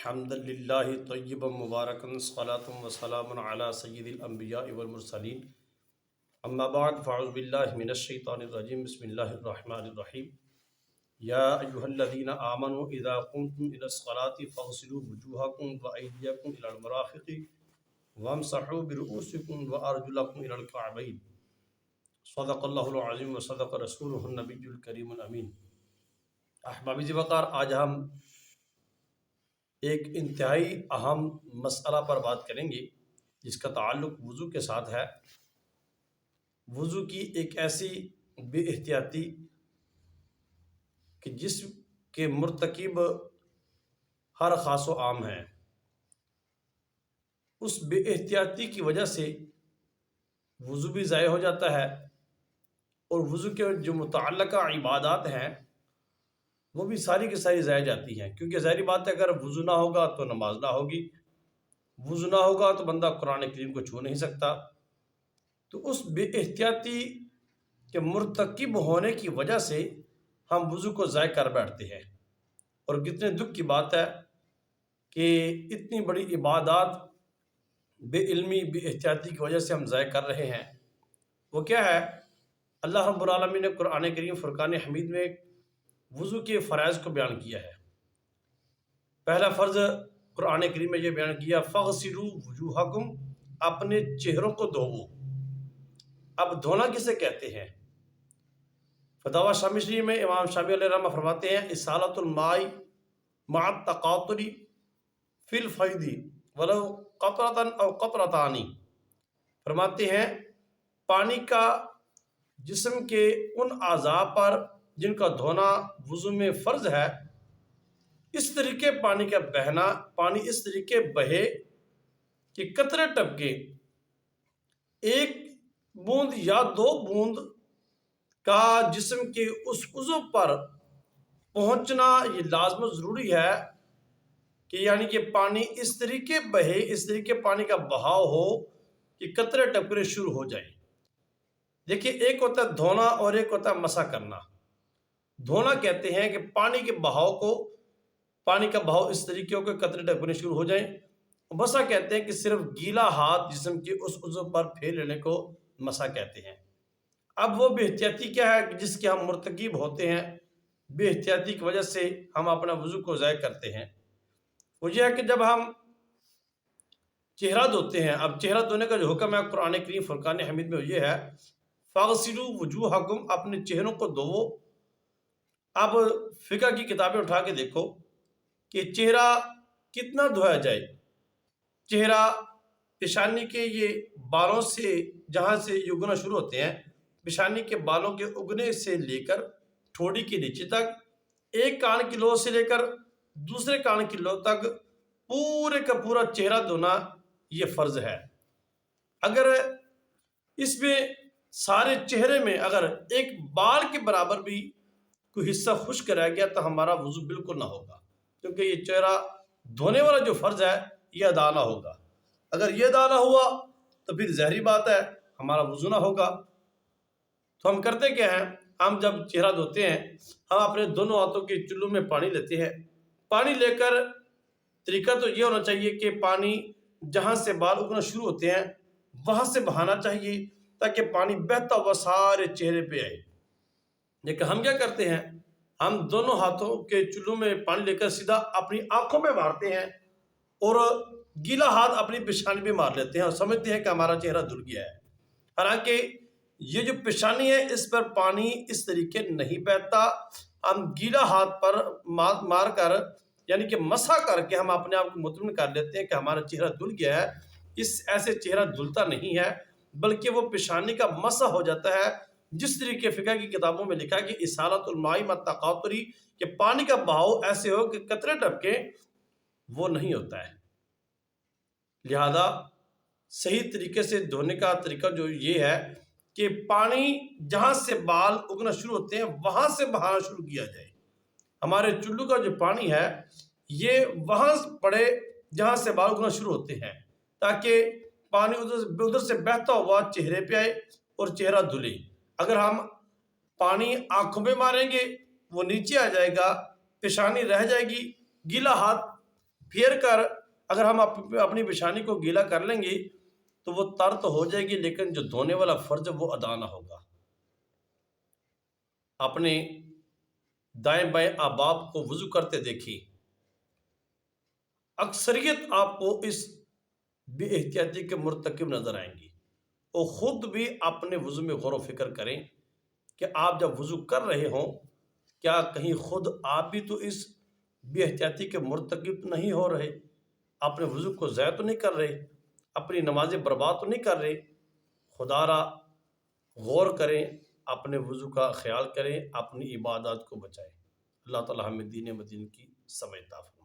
حمد للہ طیبا مبارکا صلاۃ وسلام علی سید الانبیاء والمرسلین اما بعد فاعوذ باللہ من الشیطان الرجیم بسم اللہ الرحمن الرحیم یا ایہا الذین آمنوا اذا قمتم الى الصلاة فاغسلوا وجوہکم وایدیکم الى المرافق وامسحوا برؤوسکم وارجلکم الى الکعبین صدق اللہ العظیم وصدق رسولہ النبی الکریم الامین۔ احباب ذی وقار، آج ہم ایک انتہائی اہم مسئلہ پر بات کریں گے جس کا تعلق وضو کے ساتھ ہے۔ وضو کی ایک ایسی بے احتیاطی کہ جس کے مرتکب ہر خاص و عام ہیں، اس بے احتیاطی کی وجہ سے وضو بھی ضائع ہو جاتا ہے اور وضو کے جو متعلقہ عبادات ہیں وہ بھی ساری کی ساری ضائع جاتی ہیں، کیونکہ ظاہری بات ہے اگر وضو نہ ہوگا تو نماز نہ ہوگی، وضو نہ ہوگا تو بندہ قرآن کریم کو چھو نہیں سکتا۔ تو اس بے احتیاطی کے مرتکب ہونے کی وجہ سے ہم وضو کو ضائع کر بیٹھتے ہیں، اور کتنے دکھ کی بات ہے کہ اتنی بڑی عبادات بے علمی بے احتیاطی کی وجہ سے ہم ضائع کر رہے ہیں۔ وہ کیا ہے؟ اللہ رب العالمین نے قرآن کریم فرقان حمید میں وضو کے فرائض کو بیان کیا ہے۔ پہلا فرض قرآن کریم میں یہ بیان کیا، فَغْسِلُوا وُجُوهَكُمْ، اپنے چہروں کو دھوو۔ اب دھونا کسے کہتے ہیں؟ فتاوی شامی میں امام شافعی علیہ الرحمہ فرماتے ہیں، اِسَالَةُ الْمَاءِ مَعَ التَّقَاطُرِ فِي الْفَيْضِ وَلَوْ قَطْرَةً أَوْ قَطْرَتَانِ، فرماتے ہیں پانی کا جسم کے ان اعضاء پر جن کا دھونا وضو میں فرض ہے، اس طریقے پانی کا بہنا، پانی اس طریقے بہے کہ قطرے ٹپکے، ایک بوند یا دو بوند کا جسم کے اس عضو پر پہنچنا یہ لازم و ضروری ہے کہ یعنی کہ پانی اس طریقے بہے، اس طریقے پانی کا بہاؤ ہو کہ قطرے ٹپکنے شروع ہو جائیں۔ دیکھیں، ایک ہوتا ہے دھونا اور ایک ہوتا ہے مسح کرنا۔ دھونا کہتے ہیں کہ پانی کے بہاؤ کو، پانی کا بہاؤ اس طریقے ہو کہ قطرے ٹپکنے شروع ہو جائیں۔ مسح کہتے ہیں کہ صرف گیلا ہاتھ جسم کے اس عضو پر پھیر لینے کو مسح کہتے ہیں۔ اب وہ بے احتیاطی کیا ہے کہ جس کے ہم مرتکب ہوتے ہیں، بے احتیاطی کی وجہ سے ہم اپنا وضو کو ضائع کرتے ہیں۔ وہ یہ ہے کہ جب ہم چہرہ دھوتے ہیں، اب چہرہ دھونے کا جو حکم ہے قرآن کریم فرقان حمید میں یہ ہے، فَاغْسِلُوا وُجُوهَكُمْ، اپنے چہروں کو دھوو۔ اب فقہ کی کتابیں اٹھا کے دیکھو کہ چہرہ کتنا دھویا جائے۔ چہرہ پیشانی کے یہ بالوں سے جہاں سے یہ اگنا شروع ہوتے ہیں، پیشانی کے بالوں کے اگنے سے لے کر ٹھوڑی کے نیچے تک، ایک کان کی لو سے لے کر دوسرے کان کی لو تک پورے کا پورا چہرہ دھونا یہ فرض ہے۔ اگر اس میں سارے چہرے میں اگر ایک بال کے برابر بھی کوئی حصہ خشک رہ گیا تو ہمارا وضو بالکل نہ ہوگا، کیونکہ یہ چہرہ دھونے والا جو فرض ہے یہ ادا نہ ہوگا۔ اگر یہ ادا نہ ہوا تو پھر ظاہری بات ہے ہمارا وضو نہ ہوگا۔ تو ہم کرتے کیا ہیں؟ ہم جب چہرہ دھوتے ہیں، ہم اپنے دونوں ہاتھوں کے چلو میں پانی لیتے ہیں۔ پانی لے کر طریقہ تو یہ ہونا چاہیے کہ پانی جہاں سے بال اگنا شروع ہوتے ہیں وہاں سے بہانا چاہیے تاکہ پانی بہتا ہوا سارے چہرے پہ آئے۔ لیکن ہم کیا کرتے ہیں؟ ہم دونوں ہاتھوں کے چلو میں پانی لے کر سیدھا اپنی آنکھوں میں مارتے ہیں اور گیلا ہاتھ اپنی پیشانی پہ مار لیتے ہیں اور سمجھتے ہیں کہ ہمارا چہرہ دھل گیا ہے۔ حالانکہ یہ جو پیشانی ہے اس پر پانی اس طریقے نہیں بہتا، ہم گیلا ہاتھ پر مار کر یعنی کہ مسح کر کے ہم اپنے آپ کو مطمئن کر لیتے ہیں کہ ہمارا چہرہ دھل گیا ہے۔ اس ایسے چہرہ دھلتا نہیں ہے، بلکہ وہ پیشانی کا مسح ہو جاتا ہے، جس طریقے فقہ کی کتابوں میں لکھا ہے کہ اِسَالَةُ الْمَاءِ مَعَ التَّقَاطُرِ، کہ پانی کا بہاؤ ایسے ہو کہ قطرے ٹپکیں، وہ نہیں ہوتا ہے۔ لہذا صحیح طریقے سے دھونے کا طریقہ جو یہ ہے کہ پانی جہاں سے بال اگنا شروع ہوتے ہیں وہاں سے بہانا شروع کیا جائے۔ ہمارے چلو کا جو پانی ہے یہ وہاں پڑے جہاں سے بال اگنا شروع ہوتے ہیں، تاکہ پانی ادھر سے بہتا ہوا چہرے پہ آئے اور چہرہ دھلے۔ اگر ہم پانی آنکھوں میں ماریں گے وہ نیچے آ جائے گا، پیشانی رہ جائے گی، گیلا ہاتھ پھیر کر اگر ہم اپنی پیشانی کو گیلا کر لیں گے تو وہ تر تو ہو جائے گی، لیکن جو دھونے والا فرض ہے وہ ادا نہ ہوگا۔ اپنے دائیں بائیں احباب کو وضو کرتے دیکھیں، اکثریت آپ کو اس بے احتیاطی کے مرتکب نظر آئیں گی، اور خود بھی اپنے وضو میں غور و فکر کریں کہ آپ جب وضو کر رہے ہوں کیا کہیں خود آپ بھی تو اس بے احتیاطی کے مرتکب نہیں ہو رہے، اپنے وضو کو ضائع تو نہیں کر رہے، اپنی نمازیں برباد تو نہیں کر رہے۔ خدا را غور کریں، اپنے وضو کا خیال کریں، اپنی عبادات کو بچائیں۔ اللہ تعالی ہمیں دین مدین کی سمجھ عطا فرمائے۔